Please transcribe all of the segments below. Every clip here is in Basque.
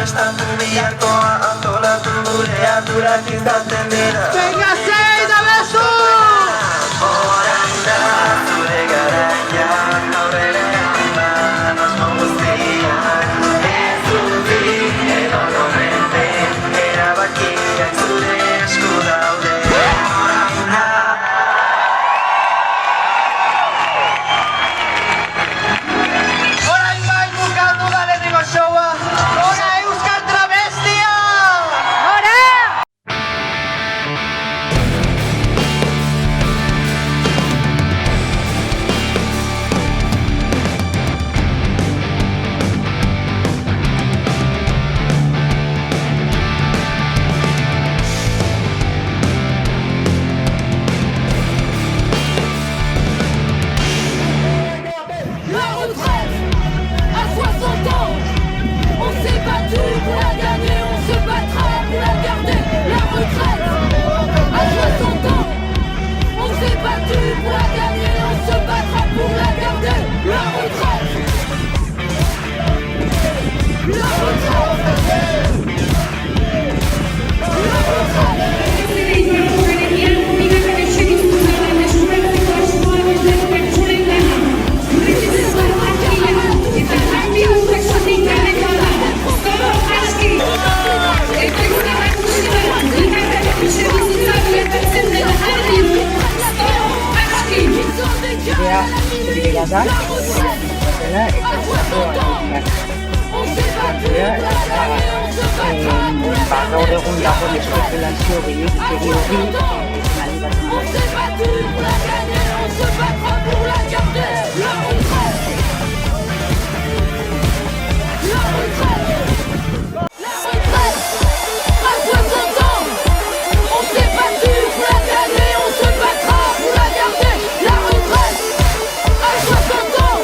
estatu biharkoa antolatu gure ardurak izaten dira. Venga, sei da bezu! Orain da zure garaian aurrera eman asmo guztiak. Ez utzi edo nomenten erabakiak zure esku daude. Orain da. Orain bai bukatu da lehenengo showa! Hora Euskal Travestia! Hora! La retraite à 60 ans, on s'est battu pour la gagner, on se battra pour la garder. La retraite à 60 ans, on s'est battu pour la gagner, on se battra pour la garder. La retraite, la retraite, la retraite. Begirada, dela eta gaur egun dagoen espekulazio gehiagik hori ari bat On s'est battu pour la gagner, on se battra pour la garder. La retraite, la retraite, la retraite. À 60 ans, on s'est battu pour la gagner, on se battra pour la garder. La retraite, à 60 ans,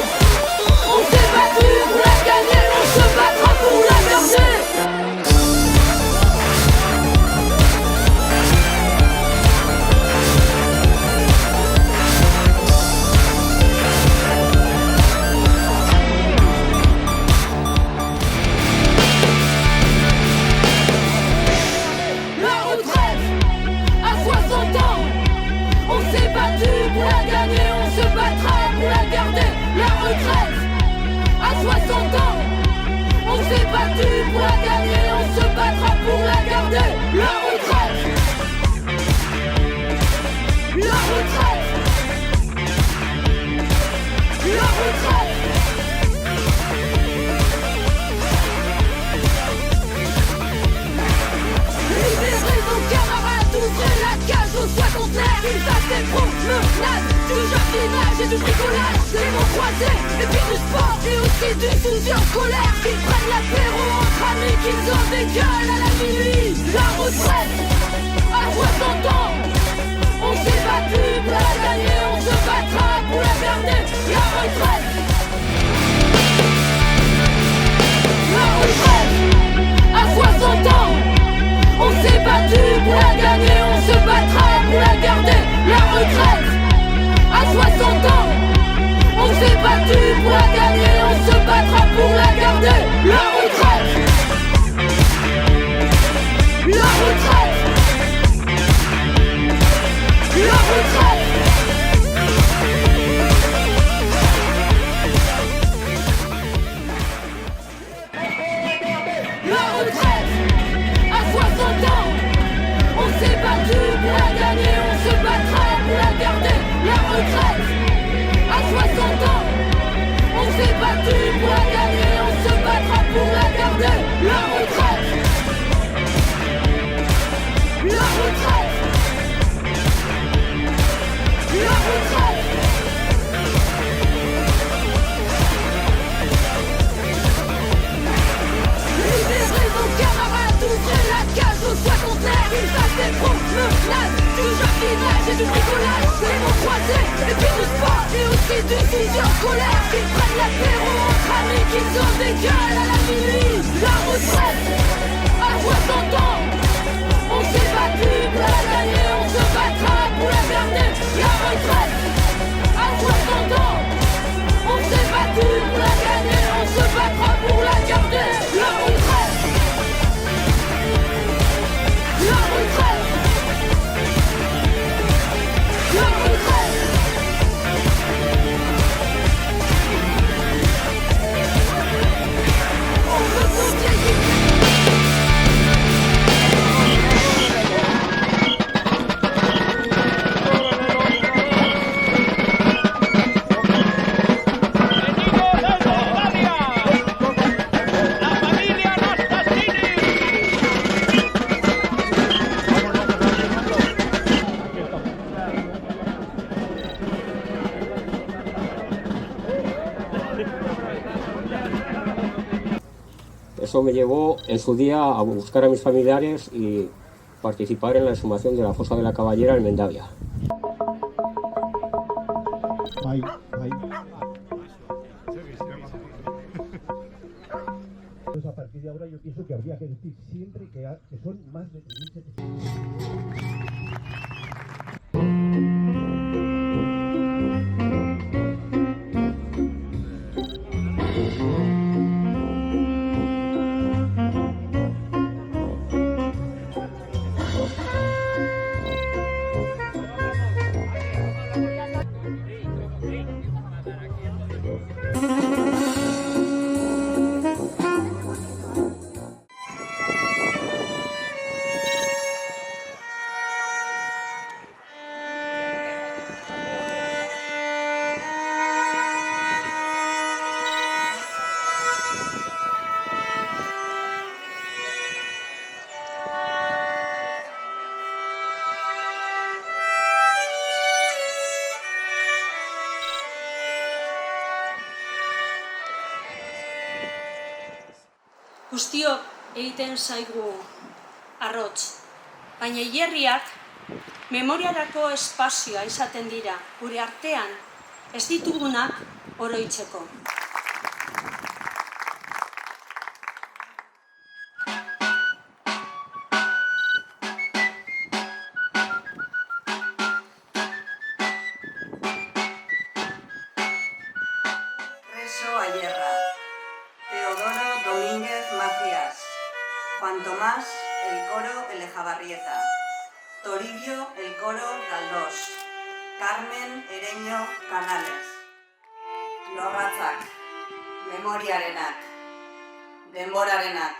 on s'est battu pour la gagner, on se battra pour la garder. La retraite, à 60 ans, on s'est battu pour la gagner, on se battra pour la garder. La retraite, à 60 ans, on s'est battu pour la gagner, on se battra pour la garder. La retraite, la retraite, la retraite. Libérez nos camarades, ouvrez la cage aux soins contraires. Ils fassent des promenades, du jardinage et du bricolage, des mots croisés, et puis du sport et aussi du fusion scolaire. Qu'ils prennent l'apéro entre amis, qu'ils en dégueulent à la minuit. La retraite, à 60 ans, on s'est battu pour la gagner, on se battra pour la garder. La retraite, la retraite, à 60 ans. On s'est battu pour la gagner, on se battra pour la garder. La retraite, à 60 ans, on s'est battu pour la gagner, on se battra pour la garder. La retraite, la retraite, la retraite. La retraite, à 60 ans, on s'est battu pour la gagner, on se battra pour la garder. La retraite, à 60 ans, on s'est battu pour la gagner, on se battra pour la garder. La retraite, la retraite, la retraite. Libérez nos camarades, ouvrez la cage aux soins contraires. Ils fassent des promenades, du jardinage et du bricolage, des mots croisés, et puis du sport et aussi du fusion scolaire. Qu'ils prennent l'apéro entre amis, qu'ils en dégueulent à la minuit. La retraite, à 60 ans, on s'est battu pour la gagner, on se battra pour la garder. La retraite, à 60 ans, on s'est battu pour la gagner, on se battra pour la garder. La retraite, Eso me llevó en su día a buscar a mis familiares y participar en la exhumación de la fosa de la Caballera en Mendavia. Pues a partir de ahora yo pienso que habría que decir siempre que son más de 3.700. Guztiok egiten zaigu arrotz, baina hilerriak memoriarako espazioa izaten dira, gure artean ez ditugunak oroitzeko. Reso Ayerra, Teodoro Domínguez Macías, Juan Tomás el Coro Elejabarrieta, Toribio el Coro Galdós, Carmen Ereño Canales. Lorratzak, memoriarenak, denborarenak,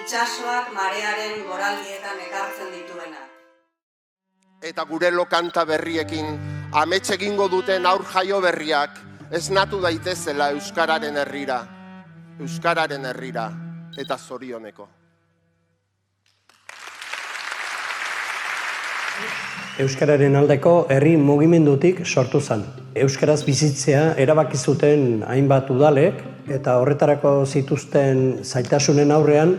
itsasoak marearen goraldietan ekartzen dituenak. Eta gure lokanta berriekin amets egingo duten aur jaio berriak esnatu daitezela euskararen herrira eta zorioneko. Euskararen aldeko herri mugimendutik sortu zen. Euskaraz bizitzea erabaki zuten hainbat udalek eta horretarako zituzten zailtasunen aurrean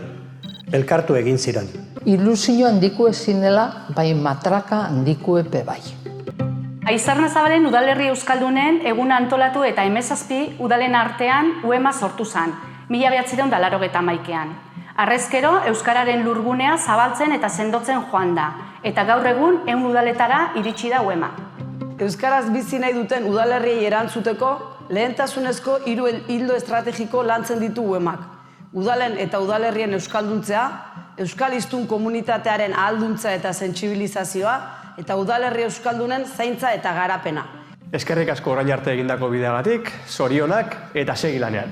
elkartu egin ziren. Ilusio handiko ezin dela, bai matraka handiko epe bai. Aizarnazabalen udalerri euskaldunen eguna antolatu eta 17 udalen artean UEMA sortu zen, 1981an. Harrezkero, euskararen lurgunea zabaltzen eta sendotzen joan da, eta gaur egun 100 udaletara iritsi da UEMA. Euskaraz bizi nahi duten udalerriei erantzuteko lehentasunezko 3 ildo estrategiko lantzen ditu UEMak. Udalen eta udalerrien euskalduntzea, euskal hiztun komunitatearen ahalduntza eta sentsibilizazioa, eta udalerri euskaldunen zaintza eta garapena. Eskerrik asko orain arte egindako bideagatik, zorionak eta segi lanean.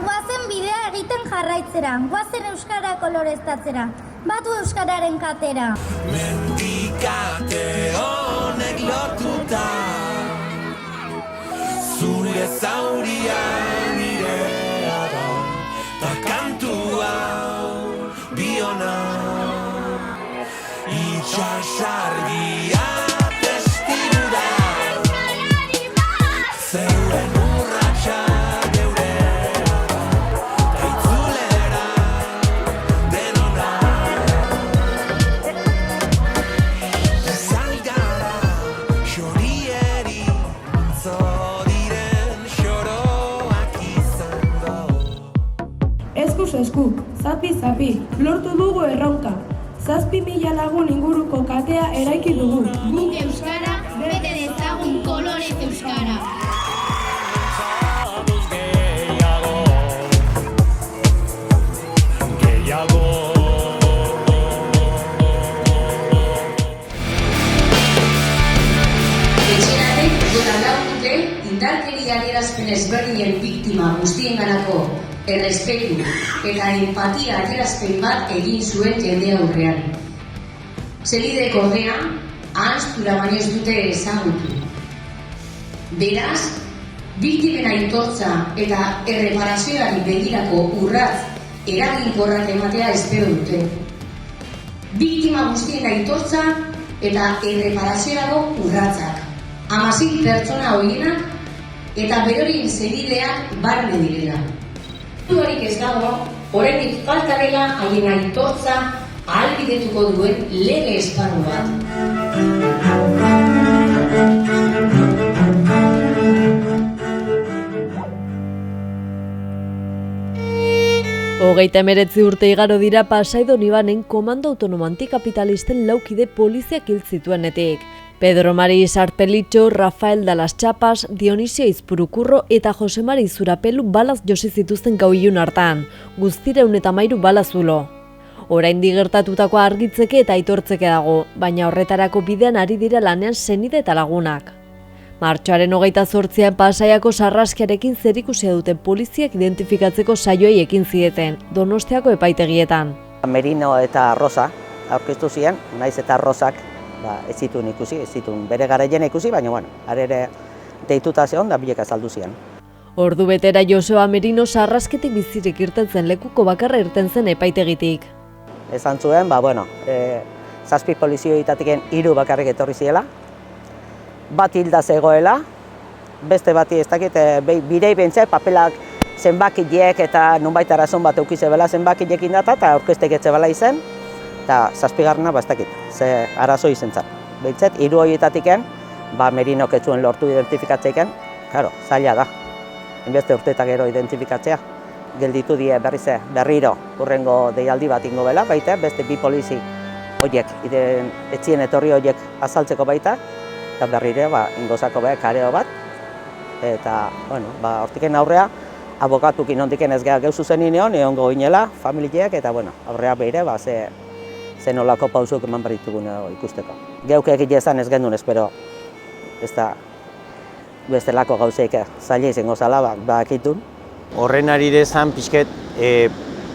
Guazen bidea egiten jarraitzera, guazen euskara koloreztatzera, batu euskararen katera. Mendikate honek lotuta, zure zauria nirea da, ta kantu hau biona, itxasargia testigura, zeuen urratxa geurea da, ta itzulera denona. Zalgara xorieri zodiren xoroak izan da. Eskuz esku, zapi, lortu dugu erronka. 7.000 lagun inguruko katea eraiki dugu. Guk euskara, bete dezagun kolorez euskara. Etxeratek duela lau dute indarkeria adierazpen ezberdinen biktima guztienganako errespetu eta empatia adierazpen bat egin zuen jende aurrean. Zelidek ordea, ahanztura baino ez dute ezagutu. Beraz, biktimen aitortza eta erreparazioari begirako urratz eraginkorrak ematea espero dute. Biktima guztien aitortza eta erreparaziorako urratzak. 16 pertsona horienak eta berorien senideak barne direla. Dudarik ez dago, oraindik falta dela haien aitortza ahalbidetuko duen lege esparru bat. Hogeita 19 urte igaro dira Pasaidon Ibanen komando autonomo antikapitalisten laukide poliziak hil zituenetik. Pedro Mari Sarpelitxo, Rafael Dalas Txapas, Dionisio Izpurukurro eta Jose Mari Zurapelu balaz josi zituzten gau ilun hartan, guztira 113 balazulo. Oraindik gertatutakoa argitzeke eta aitortzeke dago, baina horretarako bidean ari dira lanean senide eta lagunak. Martxoaren 28an Pasaiako sarraskiarekin zerikusia duten poliziak identifikatzeko saioei ekin zieten, Donostiako epaitegietan. Merino eta Rosa aurkeztu ziren, naiz eta Rosak ez zituen ikusi, ez zituen bere garaien ikusi, baina ere deituta zeon da bilek azaldu ziren. Ordu betera Joseba Merino sarrasketik bizirik irten zen lekuko bakarra irten zen epaitegitik. Esan zuen, 7 polizioitatiken 3 bakarrik etorri ziela, bat hilda zegoela, beste bati ez dakit, birei bentzea papelak zenbakileek eta nunbait arazon bat eukizebela zenbakileekin data eta aurkeztek etzebela izen, eta 7garrena ez dakit, ze arazo izen zan. Behintzat, 3 horietatiken, Merinok ez zuen lortu identifikatzeiken, zaila da, enbeste urteetak gero identifikatzea. Gelditu die berriro urrengo deialdi bat ingo bela, baita, beste 2 polizi horiek, etzien etorri horiek azaltzeko baita, eta berriro ingozako kareo bat, eta, hortiken aurrea, abokatukin ondiken ez geha geuzu zen ineon, egongo inela, familieak, eta, aurrea behire, ze nolako pausuk eman berritugun ikusteko. Geuk egile ezan ez gendun, espero, ez da, bestelako gauzeik zaila izango zala, bakitun. Horren arire zan pixket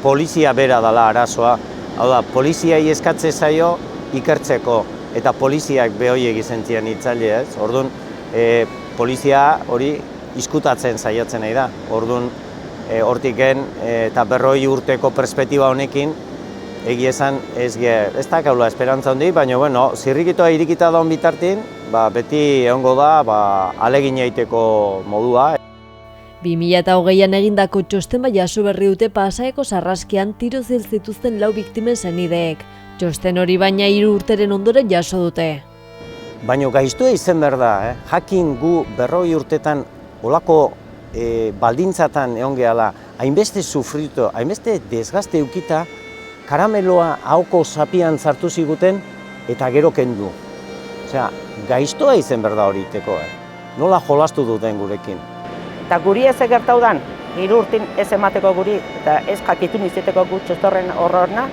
polizia bera dela arazoa. Hau da, poliziai eskatze zaio ikertzeko, eta poliziak behoiek izan ziren itzali ez. Orduan, polizia hori izkutatzen saiatzen nahi da. Orduan, hortiken eta 40 urteko perspektiba honekin, egia esan ez da kaula esperantza hondi, baina zirrikitoa irikita daun bitartin, beti egongo da alegin egiteko modua. 2020an egindako txosten jaso berri dute Pasaiako sarraskian tiroz hil zituzten 4 biktimen senideek. Txosten hori baina 3 urteren ondoren jaso dute. Baina gaiztua izen behar da, jakin gu 40 urtetan olako baldintzatan egon gehala, hainbeste sufritu, hainbeste desgazte eukita, karameloa hauko zapian sartu ziguten eta gero kendu. Osea, gaiztoa izen behar da hori iteko, nola jolastu duten gurekin. Eta guri ez egertau dan, 3 urtin ez emateko guri, eta ez jakitun izateko gu txostorren horrorna,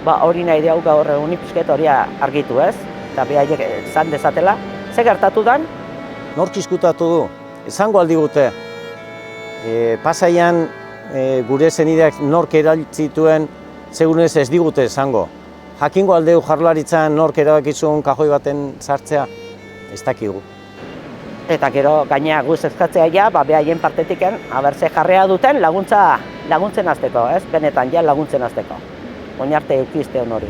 hori nahi diau gaur egunik pixket hori argitu ez, eta behaiek zan dezatela. Ze gertatu dan? Nork izkutatu du, esango aldi gute. Pasaian gure zenideak nork eraltzituen, segunez ez digute esango. Jakingo aldeu Jaurlaritzan nork erabakizun kajoi baten sartzea, ez dakigu. Eta gero gainea guz eskatzea behaien partetiken, ze jarrea duten laguntzen hasteko, ez? Benetan laguntzen hasteko. Oinarte eukizte hon hori.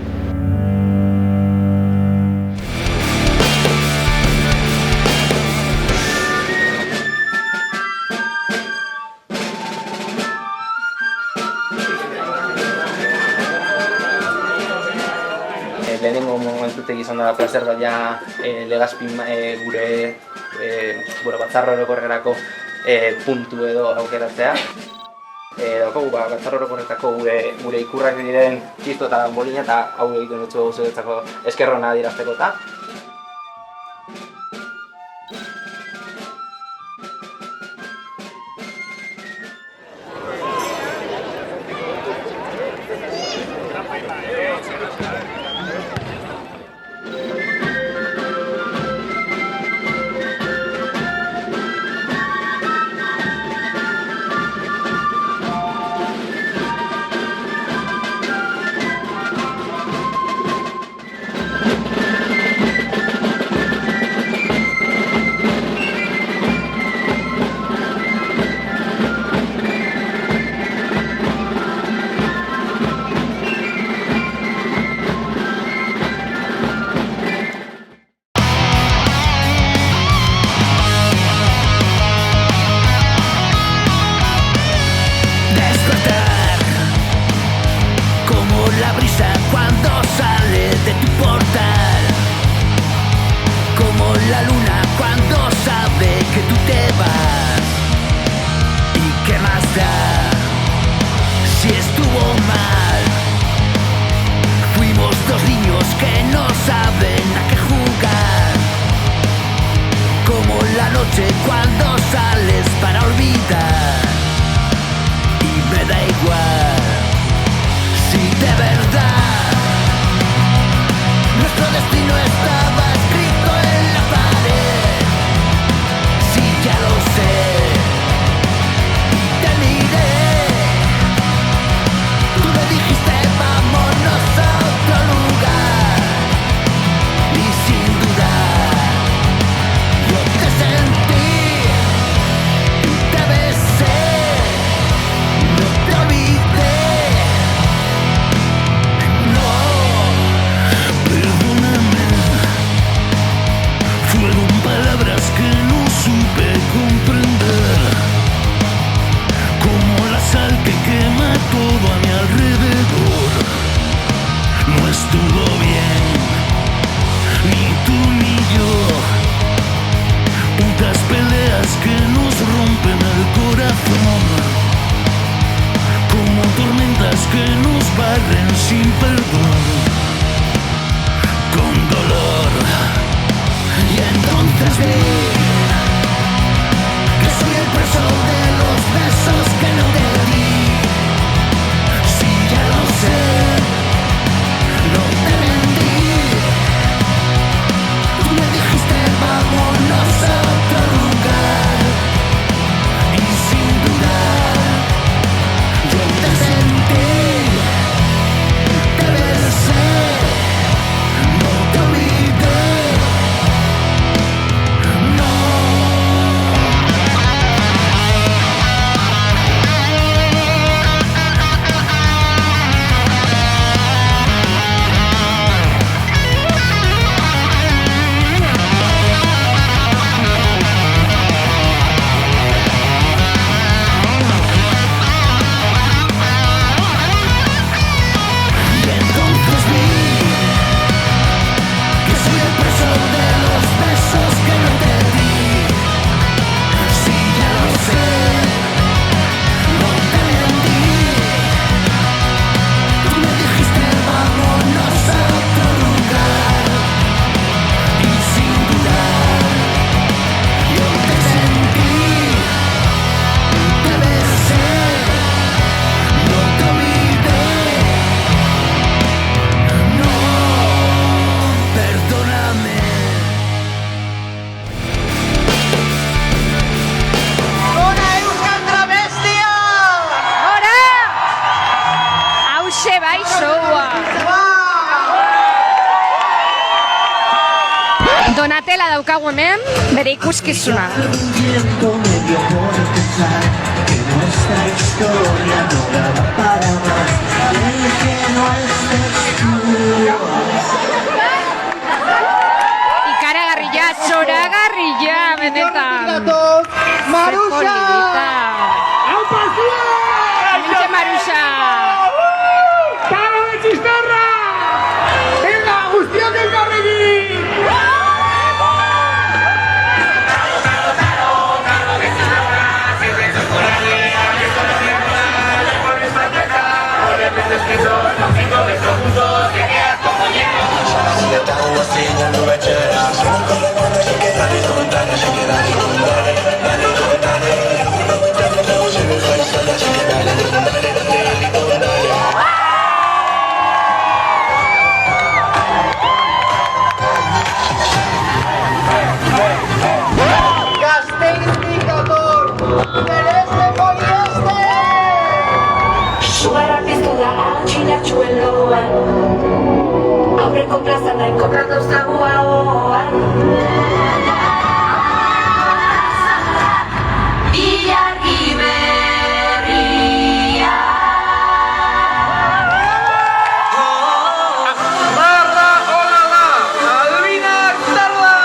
Lehenengo momentutek izan dara plazer baina Legazpin gure batzarro orokorrerako puntu edo aukeratzea. Daukagu batzarro orokorretako gure ikurrak diren txisto eta bolina eta hau egiten dutzu gauzetzako eskerrona dirazteko eta. importa si estuvo mal. Fuimos dos niños que no saben a qué jugar, como la noche cuando sales para olvidar. Y me da igual si de verdad nuestro destino estaba escrito en la pared. Si ya lo sé y te miré, tú me dijiste vámonos a otro lugar, y sin dudar yo te sentí y te besé, no te olvidé. No, perdóname, fueron palabras que no supe comprender, como la sal que quema todo a mi alrededor. No estuvo bien, ni tú ni yo, tantas peleas que nos rompen el corazón, como tormentas que nos barren sin perdón, con dolor. Y entonces vi que soy el preso de los besos que no te di. Si ya lo sé, no te mentí. Tú me dijiste vámonos a otro lugar, y sin dudar yo te sentí, te besé, no te olvidé. Y entonces vi que soy el preso de los besos que no te di. Si ya lo sé, no te mentí. Tú me dijiste vámonos a otro lugar, y sin dudar yo te sentí, te besé, no te olvidé. No, perdóname. Gora Euskal Travestia! Gora! Hauxe bai showa! Donatela daukagu hemen, bere ikuskizuna. Tiempo me dio por pensar que nuestra historia no daba para más, y que no estés tú. Ikaragarria, zoragarria, benetan. Marusha! Hementxe Marusha! ¡Cara de chistorra! ¡Venga, guztiok elkarrekin! Sugarra piztu da altxinak txueloan, aurreko plazan da enkontrat dauzkagu ahoan. Ilargi berria. Barra, olala, albinak darla!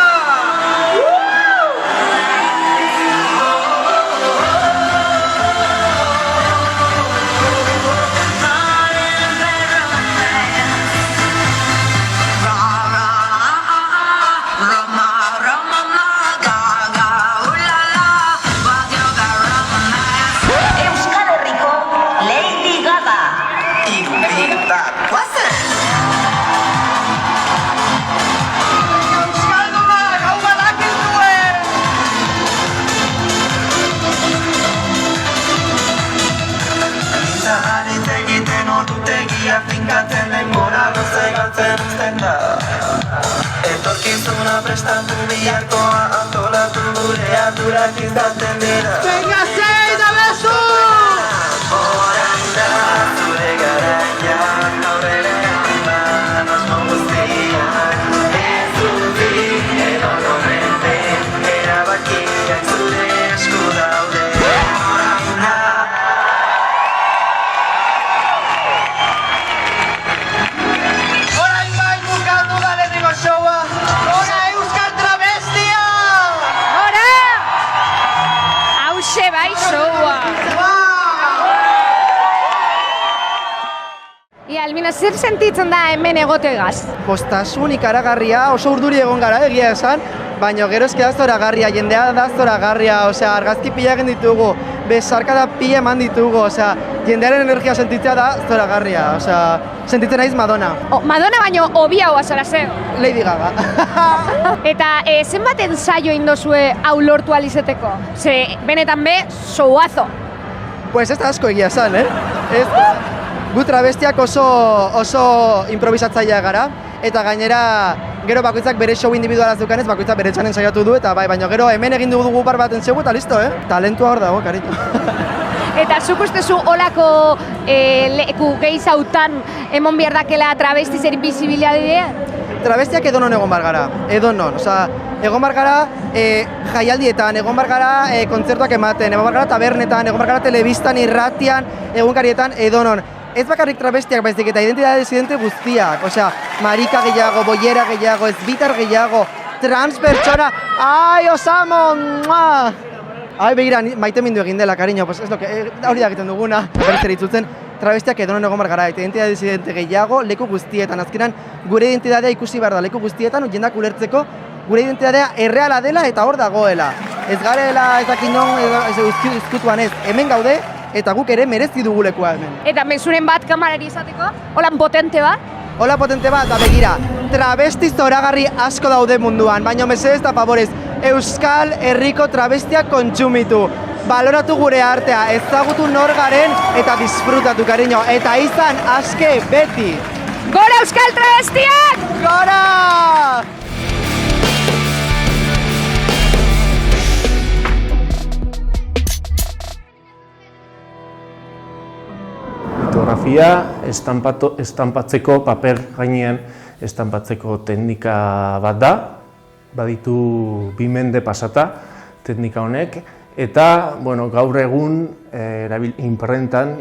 Rama, ikusten uzten da. Etorkizuna prestatu biharkoa antolatu gure ardurak izaten dira. Venga, sei da bezu! Orain da zure garaian aurrera eman asmo guztiak. Ez utzi edo nomente erabakiak zure esku daude. Orain da. Orain bai bukatu da lehenengo showa! Ora Euskal Travestia! Ora! Hauxe bai showa! Ia, Almina, zer sentitzen da hemen egotegaz? Postasun ikaragarria, oso urduri egon gara egia esan, baina gero eske da zoragarria, jendea da zoragarria, osea, argazki pila egin ditugu, besarkada pila eman ditugu, osea, jendearen energia sentitzea da zoragarria, osea, sentitzen naiz Madonna. Madonna baino hobiagoa zara ze? Lady Gaga. Eta zenbat ensaio indozue hau lortu alizeteko? Ze, benetan be, showazo. Pues ez da asko egia esan, Gu travestiak oso improvisatzailea gara, eta gainera gero bakoitzak bere show individualaz dukanez, bakoitzak bere txanen saiatu du, eta bai, baina gero hemen egin dugu par bat entzegu eta listo, Talentua hor dago, cariño. Eta zuk ustezu olako leku gehizautan emon behar dakela travesti zer bizibilidadea? Travestiak edonon egon bar gara, edonon, osea, egon bar gara jaialdietan, egon bar gara kontzertuak ematen, egon bar gara tabernetan, egon bar gara telebistan, irratian, egunkarietan, edonon. Ez bakarrik travestiak baizik eta identitate disidente guztiak, osea, marika gehiago, boiera gehiago, ezbitar gehiago, trans pertsona, ai, osamo, mua! Ai, begira, maite mindu egin dela, cariño, pues ez hori da egiten duguna. Berriz ere itzutzen, travestiak edonon egon bar gara, eta identitate disidente gehiago, leku guztietan, azkenan gure identitatea ikusi behar da, leku guztietan, jendak ulertzeko, gure identitatea erreala dela eta hor dagoela. Ez garela ezakin non, izkutuan ez, hemen gaude, eta guk ere merezi dugu lekua hemen. Eta mezuren bat kamarari izateko? Holan potente bat? Hola potente bat, da begira, travesti zoragarri asko daude munduan, baina mesedez eta favorez, Euskal Herriko travestiak kontsumitu. Baloratu gure artea, ezagutu nor garen eta disfrutatu, cariño, eta izan aske beti! Gora Euskal Travestiak! Gora! Litografia estanpatzeko, paper gainean estanpatzeko teknika bat da, baditu 2 mende pasata teknika honek, eta gaur egun imprentan,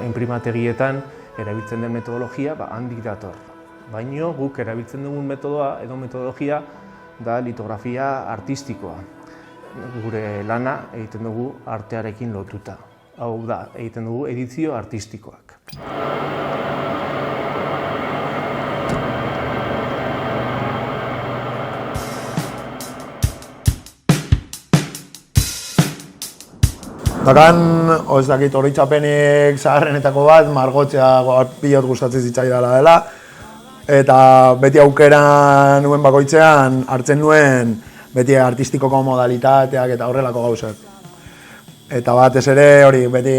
imprimategietan erabiltzen den metodologia handik dator. Baina guk erabiltzen dugun metodoa edo metodologia da litografia artistikoa. Gure lana egiten dugu artearekin lotuta. Hau da, egiten dugu edizio artistikoak. Dakan, ez dakit oroitzapenik zaharrenetako bat, margotzea pilot gustatzen zitzaidala dela. Eta beti aukera nuen bakoitzean hartzen nuen beti artistikoko modalitateak eta horrelako gauzak. Eta batez ere hori, beti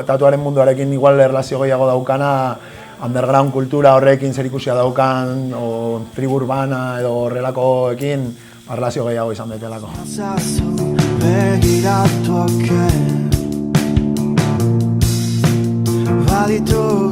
tatuaren munduarekin igual erlazio gehiago daukana, underground kultura horrekin zerikusia daukan, o tribu urbana edo horrelakoekin erlazio gehiago izan betelako. Begiratu oke Baditu